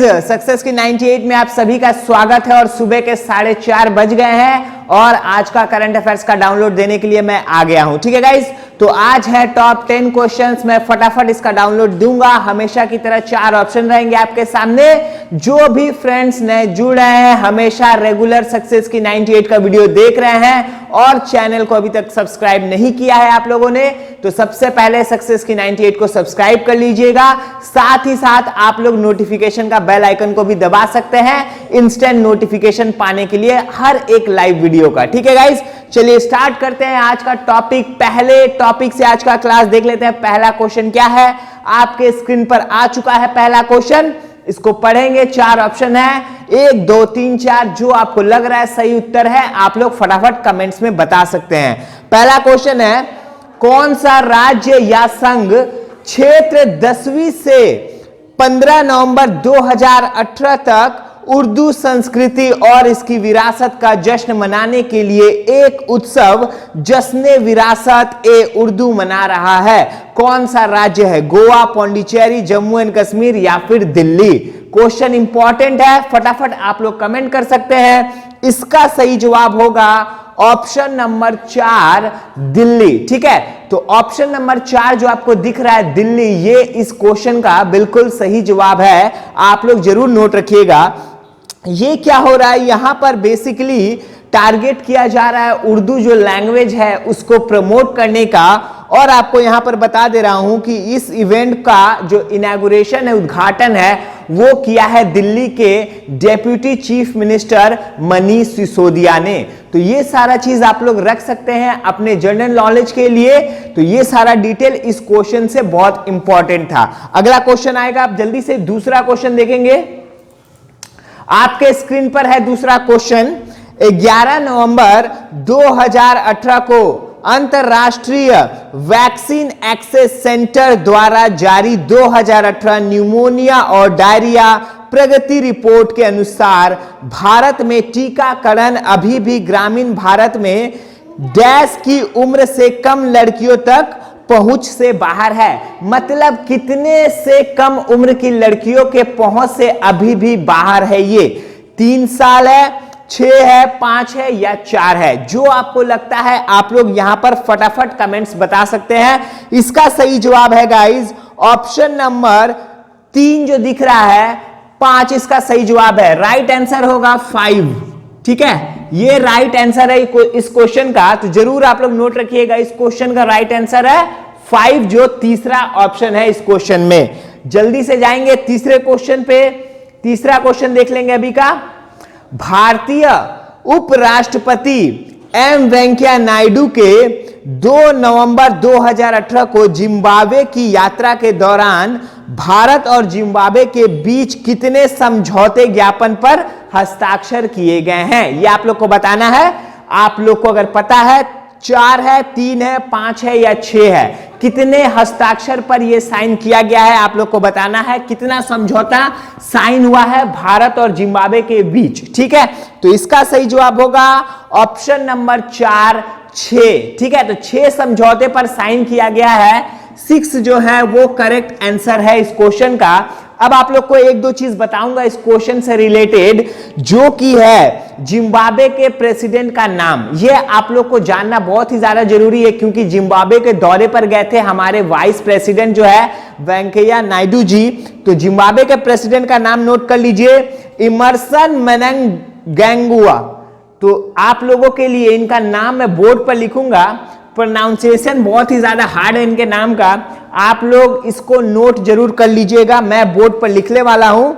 Guys, success की 98 में आप सभी का स्वागत है और सुबह के 4:30 बज गए हैं और आज का करंट अफेयर्स का डाउनलोड देने के लिए मैं आ गया हूं। ठीक है गाइज, तो आज है टॉप 10 क्वेश्चंस। मैं फटाफट इसका डाउनलोड दूंगा। हमेशा की तरह 4 ऑप्शन रहेंगे आपके सामने। जो भी फ्रेंड्स नए जुड़ रहे हैं, हमेशा रेगुलर सक्सेस की 98 का वीडियो देख रहे हैं और चैनल को अभी तक सब्सक्राइब नहीं किया है आप लोगों ने, तो सबसे पहले सक्सेस की 98 को सब्सक्राइब कर लीजिएगा। साथ ही साथ आप लोग नोटिफिकेशन का बेल आइकन को भी दबा सकते हैं इंस्टेंट नोटिफिकेशन पाने के लिए हर एक लाइव वीडियो का। ठीक है गाइस, चलिए स्टार्ट करते हैं आज का टॉपिक। पहले टॉपिक से आज का क्लास देख लेते हैं। पहला क्वेश्चन क्या है, आपके स्क्रीन पर आ चुका है पहला क्वेश्चन। इसको पढ़ेंगे। 4 ऑप्शन है, 1 2 3 4। जो आपको लग रहा है सही उत्तर है, आप लोग फटाफट कमेंट्स में बता सकते हैं। पहला क्वेश्चन है, कौन सा राज्य या संघ क्षेत्र 10वीं से 15 नवंबर 2018 तक उर्दू संस्कृति और इसकी विरासत का जश्न मनाने के लिए एक उत्सव जश्न विरासत ए उर्दू मना रहा है? कौन सा राज्य है? गोवा, पौंडीचेरी, जम्मू एंड कश्मीर या फिर दिल्ली? क्वेश्चन इंपॉर्टेंट है, फटाफट आप लोग कमेंट कर सकते हैं। इसका सही जवाब होगा ऑप्शन नंबर 4 दिल्ली। ठीक है, तो ऑप्शन नंबर 4 जो आपको दिख रहा है दिल्ली, ये इस क्वेश्चन का बिल्कुल सही जवाब है। आप लोग जरूर नोट रखिएगा। ये क्या हो रहा है, यहां पर बेसिकली टारगेट किया जा रहा है उर्दू जो लैंग्वेज है उसको प्रमोट करने का। और आपको यहां पर बता दे रहा हूं कि इस इवेंट का जो इनॉग्रेशन है, उद्घाटन है, वो किया है दिल्ली के deputy chief minister Manish Sisodia ने। तो ये सारा चीज आप लोग रख सकते हैं अपने जनरल नॉलेज के लिए। तो ये सारा डिटेल इस क्वेश्चन से बहुत इंपॉर्टेंट था। अगला क्वेश्चन आएगा, आप जल्दी से दूसरा क्वेश्चन देखेंगे। आपके स्क्रीन पर है दूसरा क्वेश्चन। 11 नवंबर 2018 को अंतरराष्ट्रीय वैक्सीन एक्सेस सेंटर द्वारा जारी 2018 न्यूमोनिया और डायरिया प्रगति रिपोर्ट के अनुसार भारत में टीकाकरण अभी भी ग्रामीण भारत में डैश की उम्र से कम लड़कियों तक पहुंच से बाहर है। मतलब कितने से कम उम्र की लड़कियों के पहुंच से अभी भी बाहर है? ये 3 साल है, 6 है, 5 है या 4 है? जो आपको लगता है आप लोग यहां पर फटाफट कमेंट्स बता सकते हैं। इसका सही जवाब है गाइस ऑप्शन नंबर 3 जो दिख रहा है 5, इसका सही जवाब है। राइट आंसर होगा 5। ठीक है, ये राइट आंसर है इस क्वेश्चन का। तो जरूर आप लोग नोट रखिएगा, इस क्वेश्चन का राइट आंसर है 5, जो तीसरा ऑप्शन है इस क्वेश्चन में। जल्दी से जाएंगे तीसरे क्वेश्चन पे। तीसरा क्वेश्चन देख लेंगे अभी का। भारतीय उपराष्ट्रपति एम वेंकैया नायडू के 2 नवंबर 2018 को जिम्बाब्वे की यात्रा के दौरान भारत और जिम्बाब्वे के बीच कितने समझौते ज्ञापन पर हस्ताक्षर किए गए हैं? ये आप लोग को बताना है। आप लोग को अगर पता है 4 है, 3 है, 5 है या 6 है, कितने हस्ताक्षर पर यह साइन किया गया है आप लोग को बताना है। कितना समझौता साइन हुआ है भारत और जिम्बाब्वे के बीच? ठीक है, तो इसका सही जवाब होगा ऑप्शन नंबर 4 6। ठीक है, तो 6 समझौते पर साइन किया गया है। 6 जो है वो करेक्ट आंसर है इस क्वेश्चन का। अब आप लोग को 1-2 चीज बताऊंगा इस क्वेश्चन से रिलेटेड, जो कि है जिम्बाब्वे के प्रेसिडेंट का नाम। ये आप लोग को जानना बहुत ही ज्यादा जरूरी है, क्योंकि जिम्बाब्वे के दौरे पर गए थे हमारे वाइस प्रेसिडेंट जो है वेंकैया नायडू जी। तो जिम्बाब्वे के प्रेसिडेंट का नाम नोट कर लीजिए, इमरसन मनंगागवा। तो आप लोगों के लिए इनका नाम मैं बोर्ड पर लिखूंगा, प्रोनाउंसिएशन बहुत ही ज्यादा हार्ड है इनके नाम का। आप लोग इसको नोट जरूर कर लीजिएगा, मैं बोर्ड पर लिखने वाला हूं।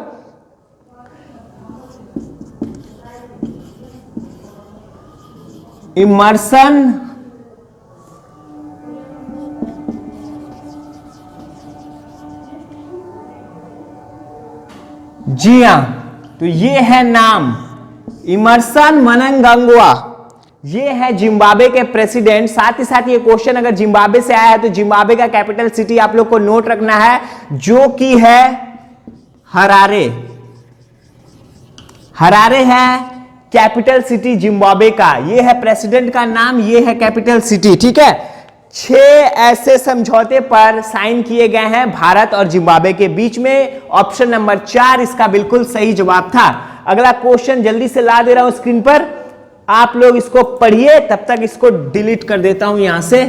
इमरसन जी हां, तो ये है नाम इमरसन मनंगागवा। ये है जिम्बाब्वे के प्रेसिडेंट। साथ ही साथ ये क्वेश्चन अगर जिम्बाब्वे से आया है तो जिम्बाब्वे का कैपिटल सिटी आप लोग को नोट रखना है, जो कि है हरारे। हरारे है कैपिटल सिटी जिम्बाब्वे का। ये है प्रेसिडेंट का नाम, ये है कैपिटल सिटी। ठीक है, 6 ऐसे समझौते पर साइन किए गए हैं भारत और जिम्बाब्वे के बीच में। ऑप्शन नंबर 4 इसका बिल्कुल सही जवाब था। अगला क्वेश्चन जल्दी से ला दे रहा हूं स्क्रीन पर, आप लोग इसको पढ़िए, तब तक इसको डिलीट कर देता हूं यहां से।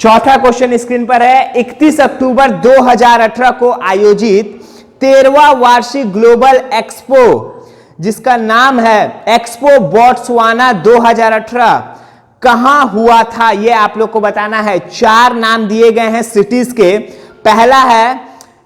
चौथा क्वेश्चन स्क्रीन पर है, 31 अक्टूबर 2018 को आयोजित 13वां वार्षिक ग्लोबल एक्सपो जिसका नाम है एक्सपो बोट्सवाना 2018 कहां हुआ था, यह आप लोग को बताना है। 4 नाम दिए गए हैं सिटीज के। पहला है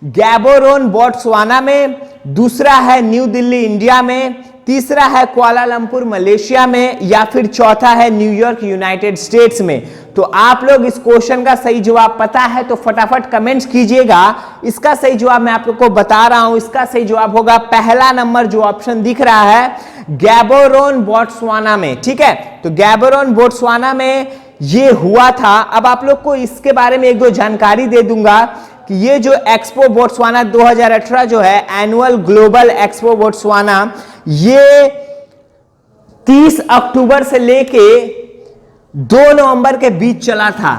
गैबोरोन बोट्सवाना में, दूसरा है न्यू दिल्ली इंडिया में, तीसरा है कुआलालंपुर मलेशिया में, या फिर चौथा है न्यूयॉर्क यूनाइटेड स्टेट्स में। तो आप लोग इस क्वेश्चन का सही जवाब पता है तो फटाफट कमेंट्स कीजिएगा। इसका सही जवाब मैं आप लोग को बता रहा हूं, इसका सही जवाब होगा पहला नंबर जो ऑप्शन दिख रहा है, गैबोरोन बोट्सवाना में। ठीक है, तो गैबोरोन बोट्सवाना में ये हुआ था। अब आप लोग को इसके बारे में एक दो जानकारी दे दूंगा कि ये जो एक्सपो बोट्सवाना 2018 जो है, एनुअल ग्लोबल एक्सपो बोट्सवाना, ये 30 अक्टूबर से लेके 2 नवंबर के बीच चला था।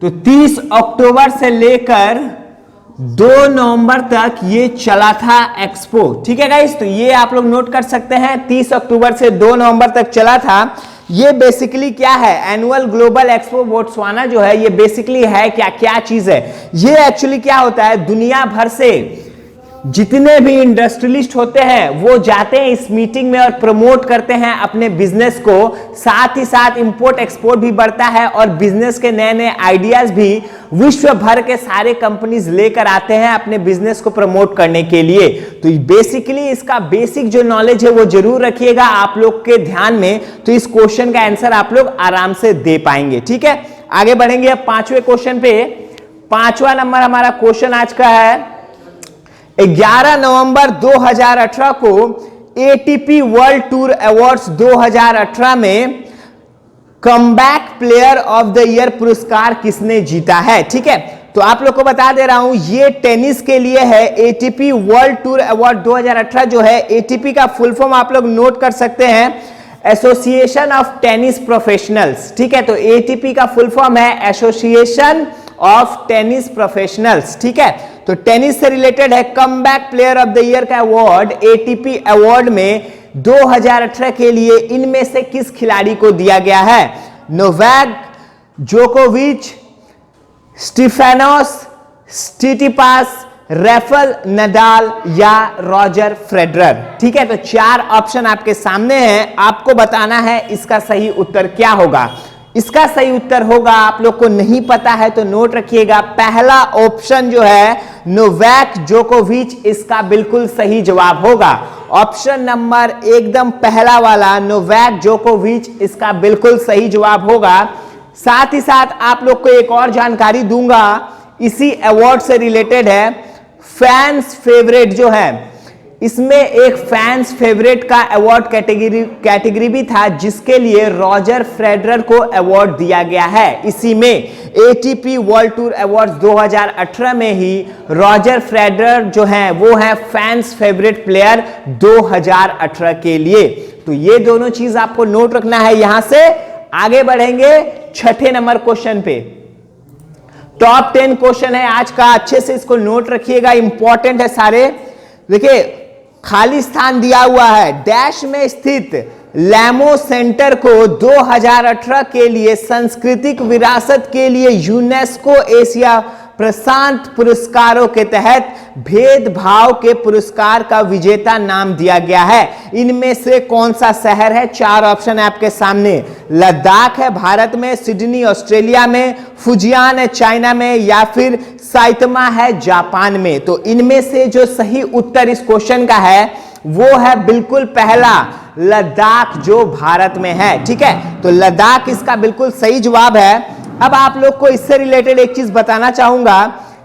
तो 30 अक्टूबर से लेकर 2 नवंबर तक ये चला था एक्सपो। ठीक है गाइस, तो ये आप लोग नोट कर सकते हैं, 30 अक्टूबर से 2 नवंबर तक चला था। ये बेसिकली क्या है, एनुअल ग्लोबल एक्सपो बोट्सवाना जो है, ये बेसिकली है क्या, क्या चीज है ये। एक्चुअली क्या होता है, दुनिया भर से जितने भी इंडस्ट्रियलिस्ट होते हैं वो जाते हैं इस मीटिंग में और प्रमोट करते हैं अपने बिजनेस को। साथ ही साथ इंपोर्ट एक्सपोर्ट भी बढ़ता है और बिजनेस के नए नए आइडियाज भी विश्व भर के सारे कंपनीज लेकर आते हैं अपने बिजनेस को प्रमोट करने के लिए। तो बेसिकली इसका बेसिक जो नॉलेज है वो जरूर रखिएगा आप लोग के ध्यान में, तो इस क्वेश्चन का आंसर आप लोग आराम से दे पाएंगे। ठीक है, आगे बढ़ेंगे अब 5वें क्वेश्चन पे। 5वां नंबर हमारा क्वेश्चन आज का है, 11 नवंबर 2018 को एटीपी वर्ल्ड टूर अवार्ड्स 2018 में comeback player of the year पुरस्कार किसने जीता है। ठीक है, तो आप लोग को बता दे रहा हूं, ये टेनिस के लिए है। एटीपी वर्ल्ड टूर अवार्ड 2018 जो है, एटीपी का फुल फॉर्म आप लोग नोट कर सकते हैं, एसोसिएशन ऑफ टेनिस प्रोफेशनल्स। ठीक है, तो एटीपी का फुल फॉर्म है एसोसिएशन ऑफ टेनिस प्रोफेशनल्स। ठीक है, तो टेनिस से रिलेटेड है। Comeback player of the year का अवार्ड एटीपी अवार्ड में 2018 के लिए इनमें से किस खिलाड़ी को दिया गया है, नोवाक जोकोविच, स्टीफेनोस स्टिटिपास, राफेल नडाल या रॉजर फेडरर। ठीक है, तो 4 ऑप्शन आपके सामने हैं, आपको बताना है इसका सही उत्तर क्या होगा। इसका सही उत्तर होगा, आप लोग को नहीं पता है तो नोट रखिएगा, पहला ऑप्शन जो है नोवाक जोकोविच, इसका बिल्कुल सही जवाब होगा। ऑप्शन नंबर एकदम पहला वाला नोवाक जोकोविच इसका बिल्कुल सही जवाब होगा। साथ ही साथ आप लोग को एक और जानकारी दूंगा, इसी अवार्ड से रिलेटेड है। फैंस फेवरेट जो है, इसमें एक फैंस फेवरेट का अवार्ड कैटेगरी भी था, जिसके लिए रॉजर फेडरर को अवार्ड दिया गया है। इसी में एटीपी वर्ल्ड टूर अवार्ड्स 2018 में ही रॉजर फेडरर जो है वो है फैंस फेवरेट प्लेयर 2018 के लिए। तो ये दोनों चीज आपको नोट रखना है। यहां से आगे बढ़ेंगे 6ठे नंबर क्वेश्चन पे। टॉप 10 क्वेश्चन है आज का, अच्छे से इसको नोट रखिएगा, इंपॉर्टेंट है सारे। देखिए, खाली स्थान दिया हुआ है, डैश में स्थित लैमो सेंटर को 2018 के लिए सांस्कृतिक विरासत के लिए यूनेस्को एशिया प्रशांत पुरस्कारों के तहत भेदभाव के पुरस्कार का विजेता नाम दिया गया है। इनमें से कौन सा शहर है, 4 ऑप्शन है आपके सामने। लद्दाख है भारत में, सिडनी ऑस्ट्रेलिया में, फुजियान है चाइना में, या फिर साइतमा है जापान में। तो इनमें से जो सही उत्तर इस क्वेश्चन का है वो है बिल्कुल पहला, लद्दाख, जो भारत में है। ठीक है, तो लद्दाख इसका बिल्कुल सही जवाब है। अब आप लोग को इससे रिलेटेड एक चीज बताना चाहूंगा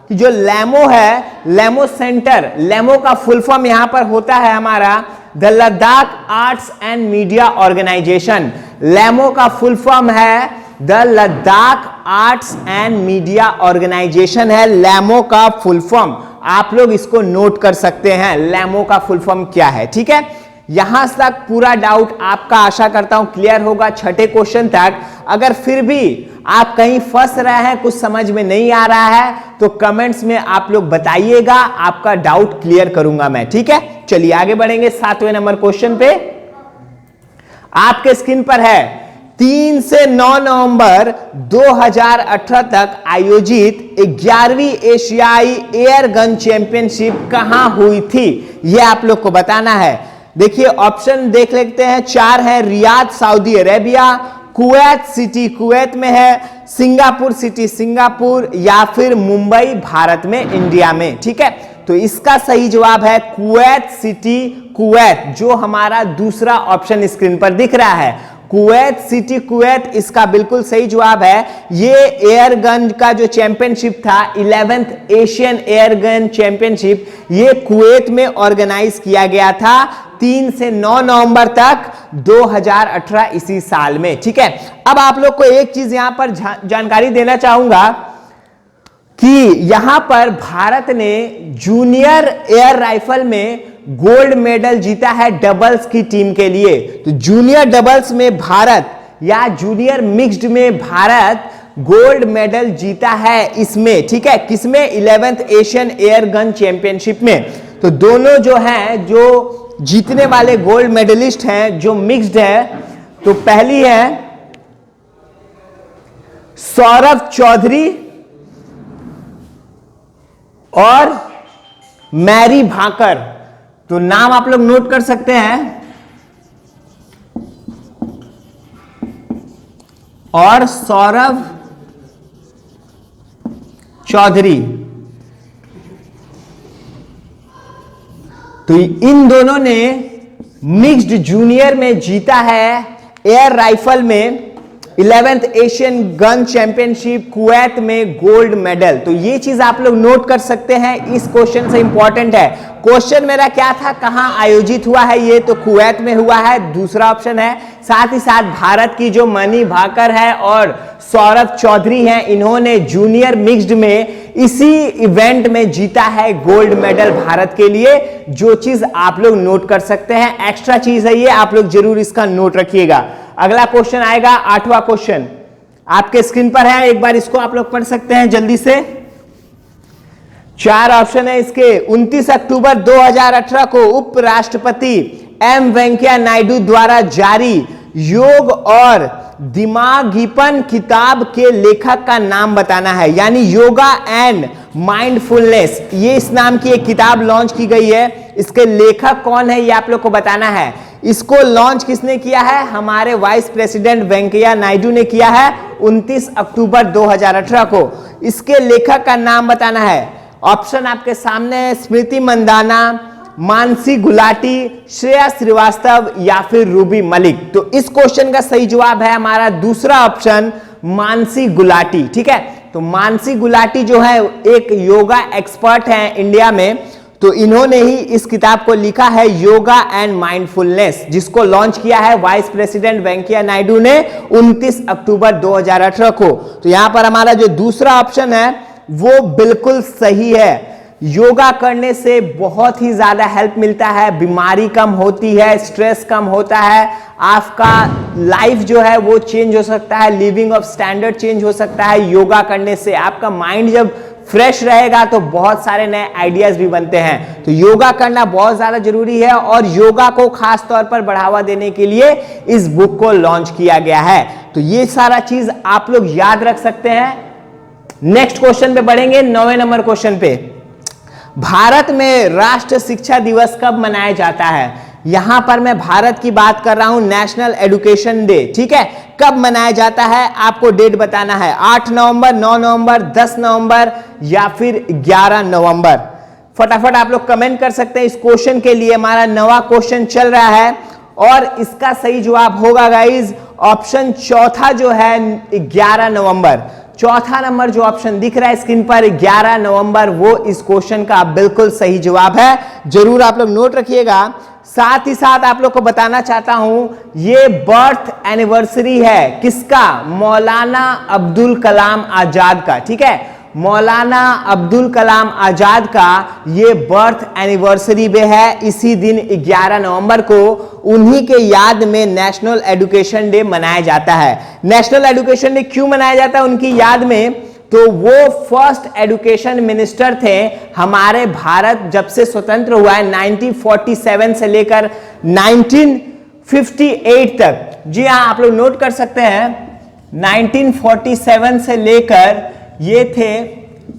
कि जो लैमो है, लैमो सेंटर, लैमो का फुल फॉर्म यहां पर होता है हमारा the Ladakh arts and media organisation. LAMO का फुल फॉर्म है the Ladakh arts and media organisation है लैमो का फुल फॉर्म। आप लोग इसको नोट कर सकते हैं, लैमो का फुल फॉर्म क्या है। ठीक है, यहां तक पूरा डाउट आपका आशा करता हूं क्लियर होगा 6ठे क्वेश्चन तक। अगर फिर भी आप कहीं फंस रहे हैं, कुछ समझ में नहीं आ रहा है, तो कमेंट्स में आप लोग बताइएगा, आपका डाउट क्लियर करूंगा मैं, ठीक है। चलिए आगे बढ़ेंगे 7वें नंबर क्वेश्चन पे। आपके स्क्रीन पर है 3 से 9 नवंबर 2018 तक आयोजित 11वीं एशियाई एयर गन चैंपियनशिप कहां हुई थी, यह आप लोग को बताना है। देखिए ऑप्शन देख लेते हैं, 4 है, Riyadh Saudi Arabia, Kuwait city Kuwait में है, सिंगापुर सिटी सिंगापुर, या फिर मुंबई भारत में इंडिया में, ठीक है। तो इसका सही जवाब है कुवैत सिटी कुवैत, जो हमारा दूसरा ऑप्शन स्क्रीन पर दिख रहा है। कुवैत सिटी कुवैत इसका बिल्कुल सही जवाब है। ये एयर गन का जो चैंपियनशिप था, 11th Asian air gun championship, ये कुवैत में ऑर्गेनाइज किया गया था 3 से 9 नवंबर तक 2018 इसी साल में, ठीक है। अब आप लोग को एक चीज यहां पर जानकारी देना चाहूंगा कि यहां पर भारत ने जूनियर एयर राइफल में गोल्ड मेडल जीता है डबल्स की टीम के लिए। तो जूनियर डबल्स में भारत या जूनियर मिक्स्ड में भारत गोल्ड मेडल जीता है इसमें, ठीक है। किसमें? 11th Asian air gun championship में। तो दोनों जो हैं, जो जीतने वाले गोल्ड मेडलिस्ट हैं, जो मिक्स्ड है, तो पहली है सौरभ चौधरी और मैरी भाकर। तो नाम आप लोग नोट कर सकते हैं, और सौरभ चौधरी। तो इन दोनों ने मिक्स्ड जूनियर में जीता है एयर राइफल में 11th Asian gun championship Kuwait में गोल्ड मेडल। तो ये चीज आप लोग नोट कर सकते हैं, इस क्वेश्चन से इंपॉर्टेंट है। क्वेश्चन मेरा क्या था, कहां आयोजित हुआ है, ये तो कुवैत में हुआ है, दूसरा ऑप्शन है। साथ ही साथ भारत की जो मनी भाकर है और सौरभ चौधरी हैं, इन्होंने जूनियर मिक्स्ड में इसी इवेंट में जीता है गोल्ड मेडल भारत के लिए। जो चीज आप लोग नोट कर सकते हैं, एक्स्ट्रा चीज है ये, आप लोग जरूर इसका नोट रखिएगा। अगला क्वेश्चन आएगा 8वां क्वेश्चन, आपके स्क्रीन पर है, एक बार इसको आप लोग पढ़ सकते हैं जल्दी से। 4 ऑप्शन है इसके। 29 अक्टूबर 2018 को उपराष्ट्रपति एम वेंकैया नायडू द्वारा जारी योग और दिमागीपन किताब के लेखक का नाम बताना है, यानी योगा एंड माइंडफुलनेस, ये इस नाम की एक किताब लॉन्च की गई है। इसके लेखक कौन है ये आप लोग को बताना है। इसको लॉन्च किसने किया है? हमारे वाइस प्रेसिडेंट वेंकैया नायडू ने किया है 29 अक्टूबर 2018 को। इसके लेखक का नाम बताना है। ऑप्शन आपके सामने है, स्मृति मंदाना, मानसी गुलाटी, श्रेया श्रीवास्तव, या फिर रूबी मलिक। तो इस क्वेश्चन का सही जवाब है हमारा दूसरा ऑप्शन, मानसी गुलाटी, ठीक है। तो मानसी गुलाटी जो है एक योगा एक्सपर्ट हैं इंडिया में, तो इन्होंने ही इस किताब को लिखा है योगा एंड माइंडफुलनेस, जिसको लॉन्च किया है वाइस प्रेसिडेंट वेंकैया नायडू ने 29 अक्टूबर 2018 को। तो यहां पर हमारा जो दूसरा ऑप्शन है वो बिल्कुल सही है। योगा करने से बहुत ही ज्यादा हेल्प मिलता है, बीमारी कम होती है, स्ट्रेस कम होता है, आपका लाइफ जो है वो चेंज हो सकता है, लिविंग ऑफ स्टैंडर्ड चेंज हो सकता है योगा करने से। आपका माइंड जब फ्रेश रहेगा तो बहुत सारे नए आइडियाज भी बनते हैं। तो योगा करना बहुत ज्यादा जरूरी है, और योगा को खास तौर पर बढ़ावा देने के लिए इस बुक को लॉन्च किया गया है। तो ये सारा चीज आप लोग याद रख सकते हैं। नेक्स्ट क्वेश्चन पे बढ़ेंगे, 9वें नंबर क्वेश्चन पे। भारत में राष्ट्रीय शिक्षा दिवस कब मनाया जाता है? यहां पर मैं भारत की बात कर रहा हूं, नेशनल एजुकेशन डे, ठीक है। कब मनाया जाता है आपको डेट बताना है, 8 नवंबर, 9 नवंबर, 10 नवंबर, या फिर 11 नवंबर। फटाफट आप लोग कमेंट कर सकते हैं। इस क्वेश्चन के लिए हमारा नवा क्वेश्चन चल रहा है, और इसका सही जवाब होगा गाइज ऑप्शन चौथा जो है 11 नवंबर। चौथा नंबर जो ऑप्शन दिख रहा है स्क्रीन पर 11 नवंबर, वो इस क्वेश्चन का बिल्कुल सही जवाब है। जरूर आप लोग नोट रखिएगा। साथ ही साथ आप लोग को बताना चाहता हूं, ये बर्थ एनिवर्सरी है किसका? मौलाना अब्दुल कलाम आजाद का, ठीक है। मौलाना अब्दुल कलाम आजाद का ये बर्थ एनिवर्सरी भी है। इसी दिन 11 नवंबर को उन्हीं के याद में नेशनल एजुकेशन डे मनाया जाता है। नेशनल एजुकेशन डे क्यों मनाया जाता है उनकी याद में? तो वो फर्स्ट एजुकेशन मिनिस्टर थे हमारे भारत जब से स्वतंत्र हुआ है 1947 से लेकर 1958 तक। जी हाँ, आप लोग नोट कर सकते हैं 1947 से लेकर ये थे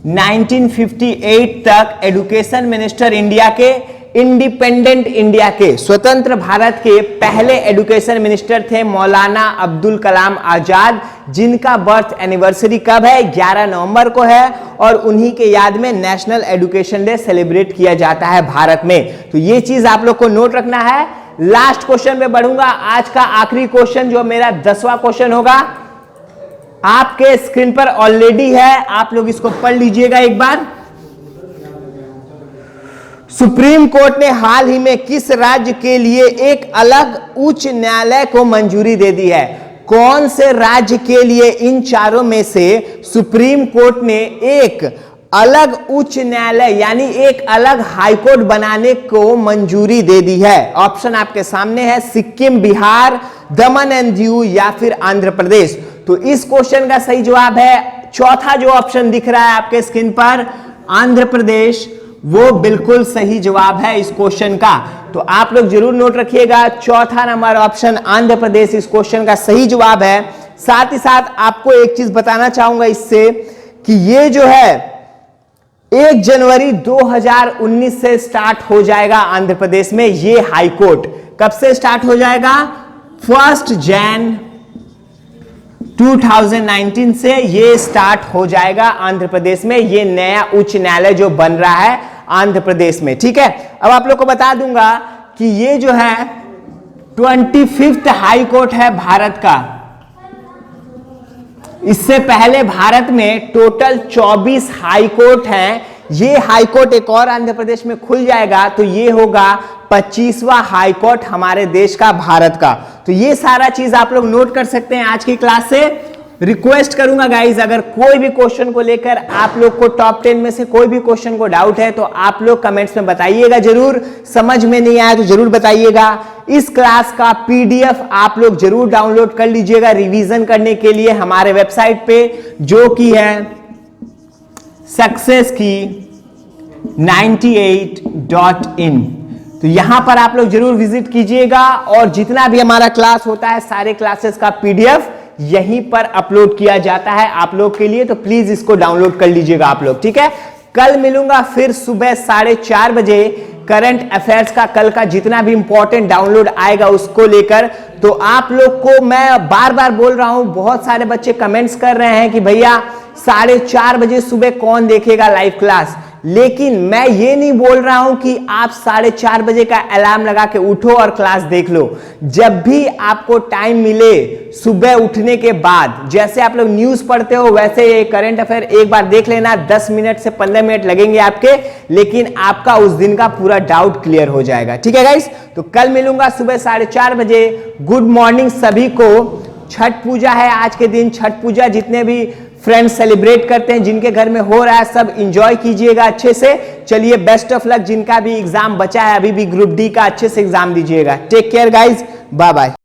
1958 तक एजुकेशन मिनिस्टर इंडिया के, इंडिपेंडेंट इंडिया के, स्वतंत्र भारत के पहले एजुकेशन मिनिस्टर थे मौलाना अब्दुल कलाम आजाद, जिनका बर्थ एनिवर्सरी कब है? 11 नवंबर को है और उन्हीं के याद में नेशनल एजुकेशन डे सेलिब्रेट किया जाता है भारत में। तो ये चीज आप लोग को नोट रखना है। लास्ट क्वेश्चन में बढ़ूंगा। आज का आखिरी क्वेश्चन जो मेरा 10वां क्वेश्चन होगा, आपके स्क्रीन पर ऑलरेडी है, आप लोग इसको पढ़ लीजिएगा एक बार। सुप्रीम कोर्ट ने हाल ही में किस राज्य के लिए एक अलग उच्च न्यायालय को मंजूरी दे दी है? कौन से राज्य के लिए इन चारों में से सुप्रीम कोर्ट ने एक अलग उच्च न्यायालय यानी एक अलग हाईकोर्ट बनाने को मंजूरी दे दी है? ऑप्शन आपके सामने है, सिक्किम, बिहार, दमन एंड दीव या फिर आंध्र प्रदेश। तो इस क्वेश्चन का सही जवाब है चौथा जो ऑप्शन दिख रहा है आपके स्क्रीन पर, आंध्र प्रदेश, वो बिल्कुल सही जवाब है इस क्वेश्चन का। तो आप लोग जरूर नोट रखिएगा, चौथा नंबर ऑप्शन आंध्र प्रदेश इस क्वेश्चन का सही जवाब है। साथ ही साथ आपको एक चीज बताना चाहूंगा इससे कि ये जो है 1 जनवरी 2019 से स्टार्ट हो जाएगा आंध्र प्रदेश में ये हाईकोर्ट। कब से स्टार्ट हो जाएगा? 1 जनवरी 2019 से ये स्टार्ट हो जाएगा आंध्र प्रदेश में, ये नया उच्च न्यायालय जो बन रहा है आंध्र प्रदेश में। ठीक है, अब आप लोग को बता दूंगा कि ये जो है 25वां हाई कोर्ट है भारत का। इससे पहले भारत में टोटल 24 हाई कोर्ट हैं। ये हाई कोर्ट एक और आंध्र प्रदेश में खुल जाएगा तो ये होगा 25वां हाई कोर्ट हमारे देश का, भारत का। तो ये सारा चीज आप लोग नोट कर सकते हैं आज की क्लास से। रिक्वेस्ट करूंगा गाइज, अगर कोई भी क्वेश्चन को लेकर आप लोग को टॉप 10 में से कोई भी क्वेश्चन को डाउट है तो आप लोग कमेंट्स में बताइएगा जरूर। समझ में नहीं आया तो जरूर बताइएगा। इस क्लास का पीडीएफ आप लोग जरूर डाउनलोड कर लीजिएगा रिवीजन करने के लिए हमारे वेबसाइट पे, जो कि है सक्सेस की 98.in। तो यहां पर आप लोग जरूर विजिट कीजिएगा और जितना भी हमारा क्लास होता है सारे क्लासेस का पीडीएफ यहीं पर अपलोड किया जाता है आप लोग के लिए, तो प्लीज इसको डाउनलोड कर लीजिएगा आप लोग। ठीक है, कल मिलूंगा फिर सुबह 4:30 बजे करंट अफेयर्स का, कल का जितना भी इंपॉर्टेंट डाउनलोड आएगा उसको लेकर। तो आप लोग को मैं बार बार बोल रहा हूं, बहुत सारे बच्चे कमेंट्स कर रहे हैं कि भैया 4:30 बजे सुबह कौन देखेगा लाइव क्लास, लेकिन मैं ये नहीं बोल रहा हूं कि आप 4:30 बजे का अलार्म लगा के उठो और क्लास देख लो। जब भी आपको टाइम मिले सुबह उठने के बाद, जैसे आप लोग न्यूज पढ़ते हो वैसे ये करंट अफेयर एक बार देख लेना। 10 मिनट से 15 मिनट लगेंगे आपके, लेकिन आपका उस दिन का पूरा डाउट क्लियर हो जाएगा। ठीक है गाइस, तो कल मिलूंगा सुबह 4:30 बजे। गुड मॉर्निंग सभी को। छठ पूजा है आज के दिन, छठ पूजा जितने भी फ्रेंड्स सेलिब्रेट करते हैं, जिनके घर में हो रहा है, सब एंजॉय कीजिएगा अच्छे से। चलिए, बेस्ट ऑफ लक। जिनका भी एग्जाम बचा है अभी भी ग्रुप डी का, अच्छे से एग्जाम दीजिएगा। Take care guys, bye bye.